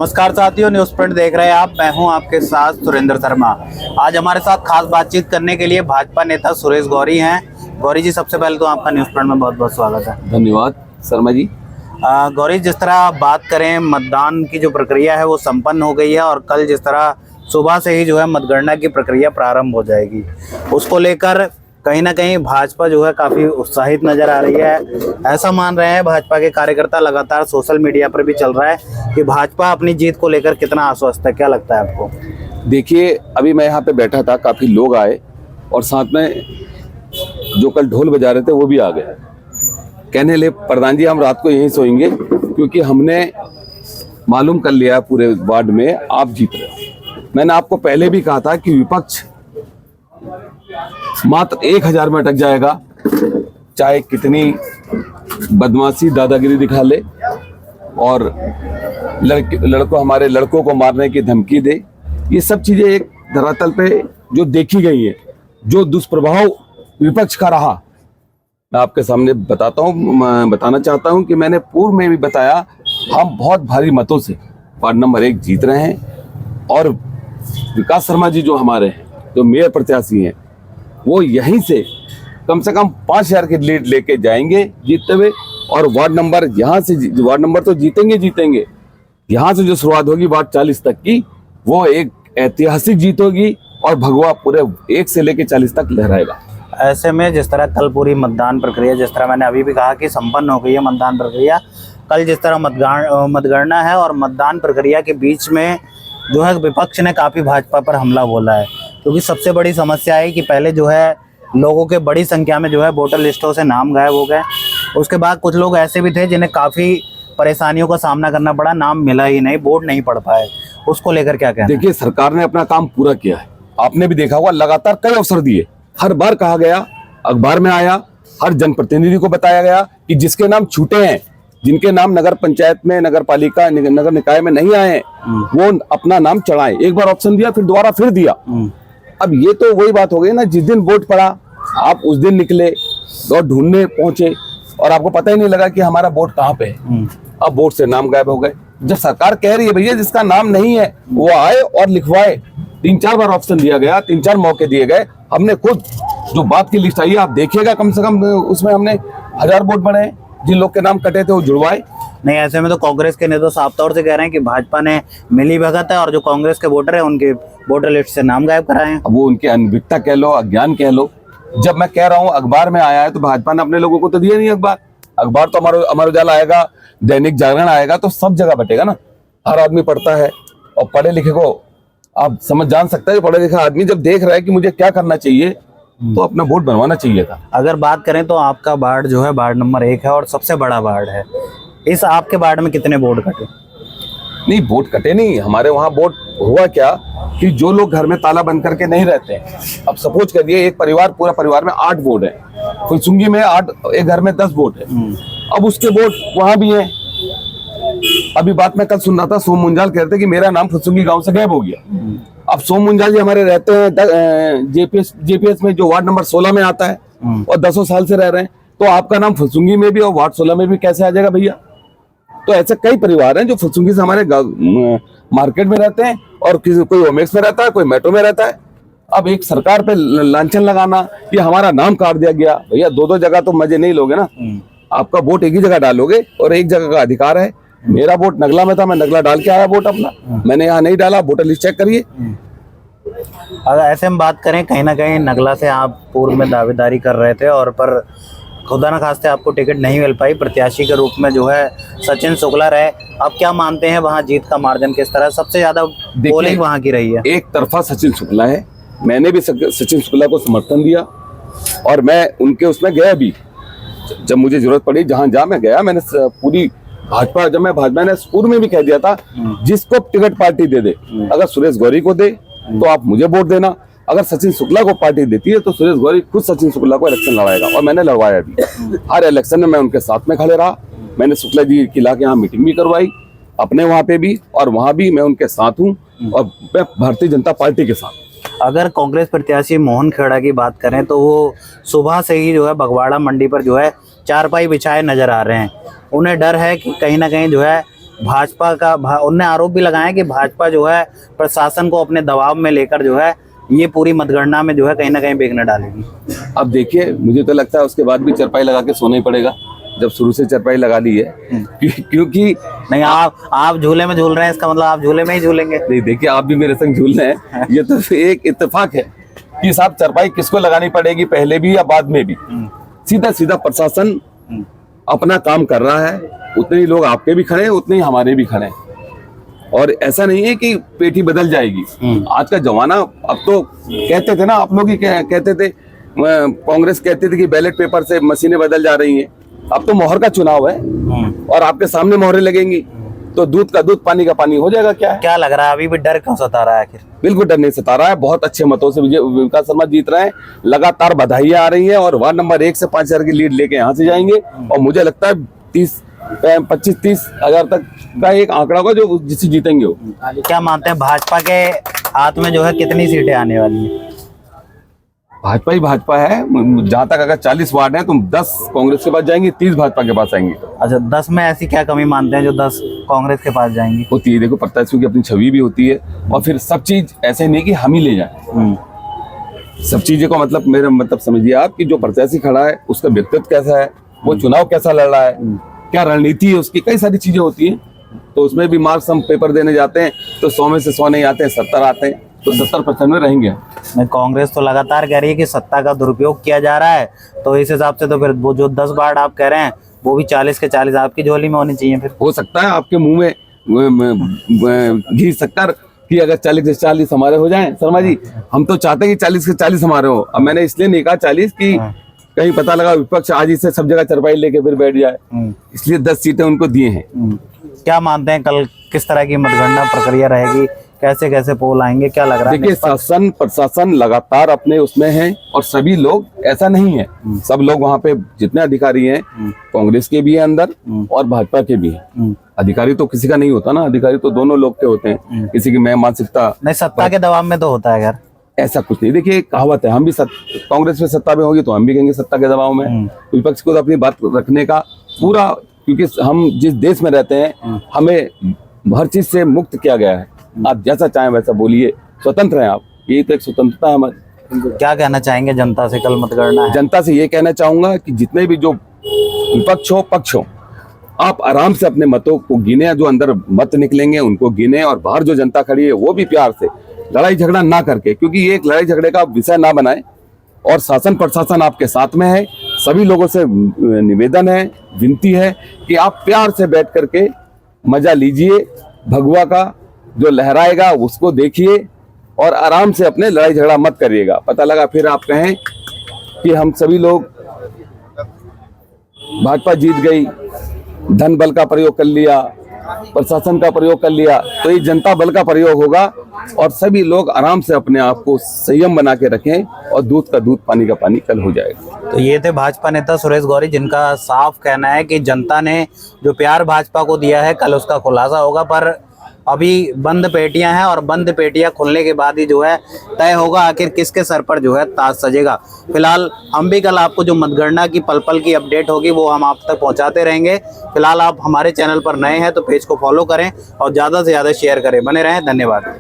नमस्कार साथियों, news print देख रहे हैं आप। मैं हूं आपके साथ सुरेंद्र शर्मा। आज हमारे साथ खास बातचीत करने के लिए भाजपा नेता सुरेश गौरी हैं। गौरी जी, सबसे पहले तो आपका न्यूज प्रिंट में बहुत बहुत स्वागत है। धन्यवाद शर्मा जी। गौरी, जिस तरह बात करें, मतदान की जो प्रक्रिया है वो संपन्न हो गई है और कल जिस तरह सुबह से ही जो है मतगणना की प्रक्रिया प्रारंभ हो जाएगी, उसको लेकर कहीं ना कहीं भाजपा जो है काफ़ी उत्साहित नज़र आ रही है। ऐसा मान रहे हैं भाजपा के कार्यकर्ता, लगातार सोशल मीडिया पर भी चल रहा है कि भाजपा अपनी जीत को लेकर कितना आश्वस्त है। क्या लगता है आपको? देखिए, अभी मैं यहाँ पे बैठा था, काफ़ी लोग आए और साथ में जो कल ढोल बजा रहे थे वो भी आ गए। कहने लगे, प्रधान जी हम रात को यहीं सोएंगे क्योंकि हमने मालूम कर लिया पूरे वार्ड में आप जीत रहे हो। मैंने आपको पहले भी कहा था कि विपक्ष मात्र 1000 में अटक जाएगा, चाहे कितनी बदमाशी दादागिरी दिखा ले और लड़कों हमारे लड़कों को मारने की धमकी दे। ये सब चीजें एक धरातल पे जो देखी गई है, जो दुष्प्रभाव विपक्ष का रहा, मैं आपके सामने बताना चाहता हूं कि मैंने पूर्व में भी बताया, हम बहुत भारी मतों से वार्ड नंबर 1 जीत रहे हैं और विकास शर्मा जी जो हमारे हैं, जो मेयर प्रत्याशी हैं, वो यहीं से कम 5000 की लीड लेके जाएंगे जीतते हुए। और वार्ड नंबर तो जीतेंगे। यहाँ से जो शुरुआत होगी वार्ड 40 तक की, वो एक ऐतिहासिक जीत होगी और भगवा पूरे 1 से लेके 40 तक लहराएगा। ऐसे में जिस तरह कल पूरी मतदान प्रक्रिया, जिस तरह मैंने अभी भी कहा कि संपन्न हो गई है मतदान प्रक्रिया, कल जिस तरह मतगणना है और मतदान प्रक्रिया के बीच में जो है विपक्ष ने काफ़ी भाजपा पर हमला बोला है, क्योंकि सबसे बड़ी समस्या है कि पहले जो है लोगों के बड़ी संख्या में जो है वोटर लिस्टों से नाम गायब हो गए। उसके बाद कुछ लोग ऐसे भी थे जिन्हें काफ़ी परेशानियों का सामना करना पड़ा, नाम मिला ही नहीं, वोट नहीं पड़ पाए। उसको लेकर क्या कहना है? देखिए, सरकार ने अपना काम पूरा किया है। आपने भी देखा होगा, लगातार कई अवसर दिए, हर बार कहा गया, अखबार में आया, हर जनप्रतिनिधि को बताया गया कि जिसके नाम छूटे हैं, जिनके नाम नगर पंचायत में, नगर पालिका, नगर निकाय में नहीं आए, वो अपना नाम चढ़ाएं। एक बार ऑप्शन दिया, फिर दोबारा फिर दिया। अब ये तो वही बात हो गई ना, जिस दिन वोट पड़ा आप उस दिन निकले और ढूंढने पहुंचे और आपको पता ही नहीं लगा कि हमारा वोट कहाँ पे है। अब वोट से नाम गायब हो गए। जब सरकार कह रही है भैया जिसका नाम नहीं है वो आए और लिखवाए, 3-4 बार ऑप्शन दिया गया, 3-4 मौके दिए गए। हमने खुद जो बात की लिस्ट आई है आप देखिएगा, कम से कम उसमें हमने 1000 वोट बने, जिन लोग के नाम कटे थे वो जुड़वाए। नहीं, ऐसे में तो कांग्रेस के नेता साफ तौर से कह रहे हैं कि भाजपा ने मिली भगत है और जो कांग्रेस के वोटर हैं उनके वोटर लिस्ट से नाम गायब कराए हैं। अब वो उनकी अनभिज्ञता कह लो, अज्ञान कह लो। जब मैं कह रहा हूँ अखबार में आया है तो भाजपा ने अपने लोगों को तो दिया नहीं। अखबार तो अमर उजाला आएगा, दैनिक जागरण आएगा, तो सब जगह बटेगा ना। हर आदमी पढ़ता है और पढ़े लिखे को आप जान सकते हैं। पढ़े लिखा आदमी जब देख रहा है कि मुझे क्या करना चाहिए तो अपना वोट बनवाना चाहिए था। अगर बात करें तो आपका वार्ड जो है वार्ड नंबर 1 है और सबसे बड़ा वार्ड है। इस आपके वार्ड में कितने वोट कटे? नहीं, वोट कटे नहीं, हमारे वहाँ वोट हुआ क्या कि जो लोग घर में ताला बंद करके नहीं रहते हैं, अब सपोज करिए एक परिवार, पूरा परिवार में 8 वोट है, फुलसुंगी में 8, एक घर में 10 वोट है। अब उसके वोट वहां भी हैं। अभी बात मैं कल सुन रहा था, सोम मुंजाल कहते कि मेरा नाम फुलसुंगी गांव से गायब हो गया। अब सोम मुंजाल जी हमारे रहते हैं जेपीएस में, जो वार्ड नंबर 16 में आता है और 10 साल से रह रहे हैं, तो आपका नाम फुलसुंगी में भी और वार्ड 16 में भी कैसे आ जाएगा भैया? तो ऐसे कई परिवार हैं जो फुलसुंगी से हमारे मार्केट में रहते हैं और कोई ओमेक्स में रहता है, कोई मेट्रो में रहता है। अब एक सरकार पे लांछन लगाना कि हमारा नाम काट दिया गया, भैया 2-2 जगह तो मजे नहीं लोगे ना। आपका वोट एक ही जगह डालोगे और एक जगह का अधिकार है। मेरा वोट नगला में था, मैं नगला डाल के आया वोट अपना, मैंने यहाँ नहीं डाला। वोटर लिस्ट चेक करिए। अगर ऐसे हम बात करें, कहीं ना कहीं नगला से आप पूर्व में दावेदारी कर रहे थे और पर खुदा न खास्ते आपको टिकट नहीं मिल पाई, प्रत्याशी के रूप में जो है सचिन शुक्ला रहे। आप क्या मानते हैं वहाँ जीत का मार्जिन किस तरह? सबसे ज्यादा पोलिंग वहाँ की रही है। एक तरफा सचिन शुक्ला है, मैंने भी सचिन शुक्ला को समर्थन दिया और मैं उनके उसमें गया भी, जब मुझे जरूरत पड़ी जहाँ मैं गया। मैंने पूरी भाजपा, जब मैं भाजपा ने पूर्व में भी कह दिया था, जिसको टिकट पार्टी दे दे, अगर सुरेश गौरी को दे तो आप मुझे वोट देना, अगर सचिन शुक्ला को पार्टी देती है तो सुरेश गौरी खुद सचिन शुक्ला को इलेक्शन लड़ाएगा। और मैंने लड़वाया भी, हर इलेक्शन में मैं उनके साथ में खड़े रहा। मैंने शुक्ला जी की लाके यहाँ मीटिंग भी करवाई, अपने वहाँ पे भी और वहाँ भी मैं उनके साथ हूँ और मैं भारतीय जनता पार्टी के साथ। अगर कांग्रेस प्रत्याशी मोहन खेड़ा की बात करें तो वो सुबह से ही जो है बगवाड़ा मंडी पर जो है चारपाई बिछाए नजर आ रहे हैं। उन्हें डर है कि कहीं ना कहीं जो है भाजपा का उनने आरोप भी लगाया कि भाजपा जो है प्रशासन को अपने दबाव में लेकर जो है ये पूरी मतगणना में जो है कहीं ना कहीं विघ्न डालेगी। अब देखिए, मुझे तो लगता है उसके बाद भी चरपाई लगा के सोना ही पड़ेगा, जब शुरू से चरपाई लगा ली है। क्योंकि नहीं, आप झूले में झूल रहे हैं, इसका मतलब आप झूले में ही झूलेंगे। नहीं, देखिए आप भी मेरे संग झूल रहे हैं, ये तो एक इत्तेफाक है कि साहब चरपाई किसको लगानी पड़ेगी, पहले भी या बाद में भी। सीधा सीधा प्रशासन अपना काम कर रहा है, उतने ही लोग आपके भी खड़े हैं, उतने ही हमारे भी खड़े हैं, और ऐसा नहीं है कि पेटी बदल जाएगी। आज का जमाना, अब तो कहते थे ना आप लोग ही कहते थे, कांग्रेस कहते थे कि बैलेट पेपर से मशीनें बदल जा रही हैं, अब तो मोहर का चुनाव है और आपके सामने मोहरें लगेंगी, तो दूध का दूध पानी का पानी हो जाएगा। क्या लग रहा है अभी भी डर क्यों सता रहा है आखिर? बिल्कुल डर नहीं सता रहा है, बहुत अच्छे मतों से विकास शर्मा जीत रहे हैं, लगातार बधाइयां आ रही हैं और वार्ड नंबर 1 से 5,000 की लीड लेके यहाँ से जाएंगे, और मुझे लगता है 25-30 हजार तक का एक आंकड़ा होगा जो जिससे जीतेंगे वो। क्या मानते हैं भाजपा के हाथ में जो है कितनी सीटें आने वाली है? भाजपा ही भाजपा है, जहां तक अगर 40 वार्ड हैं तो 10 कांग्रेस के पास जाएंगे, 30 भाजपा के पास आएंगे। अच्छा, 10 में ऐसी क्या कमी मानते हैं जो 10 कांग्रेस के पास जाएंगी? होती है, देखो प्रत्याशियों की अपनी छवि भी होती है, और फिर सब चीज ऐसे नहीं कि हम ही ले जाए। सब चीजें को मतलब मेरा मतलब समझिए आप कि जो प्रत्याशी खड़ा है उसका व्यक्तित्व कैसा है, वो चुनाव कैसा लड़ रहा है, क्या रणनीति है उसकी, कई सारी चीजें होती हैं। तो उसमें भी मार्क्स हम पेपर देने जाते हैं तो 100 में से 100 नहीं आते हैं, 70 आते हैं, तो 70% में रहेंगे। कांग्रेस तो लगातार कह रही है कि सत्ता का दुरुपयोग किया जा रहा है, तो इस हिसाब से तो फिर वो जो 10 वार्ड आप कह रहे हैं वो भी 40 के 40 आपकी झोली में होनी चाहिए। फिर हो सकता है आपके मुंह में घी शक्कर कि अगर 40 से 40 हमारे हो जाएं। शर्मा जी, हम तो चाहते हैं कि 40 से 40 हमारे हो। अब मैंने इसलिए नहीं कहा 40 कि कहीं पता लगा विपक्ष आज ही से सब जगह चरपाई लेके फिर बैठ जाए, इसलिए 10 सीटें उनको दिए हैं। क्या मानते हैं कल किस तरह की मतगणना प्रक्रिया रहेगी, कैसे कैसे पोल आएंगे, क्या लग रहा है? देखिए, शासन प्रशासन लगातार अपने उसमें है, और सभी लोग, ऐसा नहीं है, सब लोग वहाँ पे जितने अधिकारी हैं कांग्रेस के भी हैं अंदर और भाजपा के भी हैं। अधिकारी तो किसी का नहीं होता ना, अधिकारी तो दोनों लोग के होते हैं, किसी की मैं मानसिकता नहीं, सत्ता के दबाव में तो होता है यार, ऐसा कुछ नहीं। देखिए, कहावत है, हम भी कांग्रेस में सत्ता में होगी तो हम भी कहेंगे सत्ता के दबाव में। विपक्ष को तो अपनी बात रखने का पूरा, क्योंकि हम जिस देश में रहते हैं हमें हर चीज से मुक्त किया गया है, आप जैसा चाहें वैसा बोलिए, स्वतंत्र हैं आप, ये तो एक स्वतंत्रता है हमारी। क्या कहना चाहेंगे जनता से, कल मतगणना है? जनता से ये कहना चाहूंगा कि जितने भी जो विपक्ष हो पक्ष हो, आप आराम से अपने मतों को गिने, जो अंदर मत निकलेंगे उनको गिने, और बाहर जो जनता खड़ी है वो भी प्यार से, लड़ाई झगड़ा ना करके, क्योंकि ये एक लड़ाई झगड़े का विषय ना बनाए, और शासन प्रशासन आपके साथ में है। सभी लोगों से निवेदन है, विनती है कि आप प्यार से बैठ करके मजा लीजिए, भगवा का जो लहराएगा उसको देखिए, और आराम से अपने लड़ाई झगड़ा मत करिएगा। पता लगा फिर आप कहें कि हम सभी लोग, भाजपा जीत गई, धन बल का प्रयोग कर लिया, प्रशासन का प्रयोग कर लिया, तो ये जनता बल का प्रयोग होगा, और सभी लोग आराम से अपने आप को संयम बना के रखें, और दूध का दूध पानी का पानी कल हो जाएगा। तो ये थे भाजपा नेता सुरेश गौरी, जिनका साफ कहना है कि जनता ने जो प्यार भाजपा को दिया है कल उसका खुलासा होगा, पर अभी बंद पेटियां हैं, और बंद पेटियां खुलने के बाद ही जो है तय होगा आखिर किसके सर पर जो है ताज सजेगा। फिलहाल हम भी कल आपको जो मतगणना की पल पल की अपडेट होगी वो हम आप तक पहुंचाते रहेंगे। फिलहाल आप हमारे चैनल पर नए हैं तो पेज को फॉलो करें और ज़्यादा से ज़्यादा शेयर करें। बने रहें, धन्यवाद।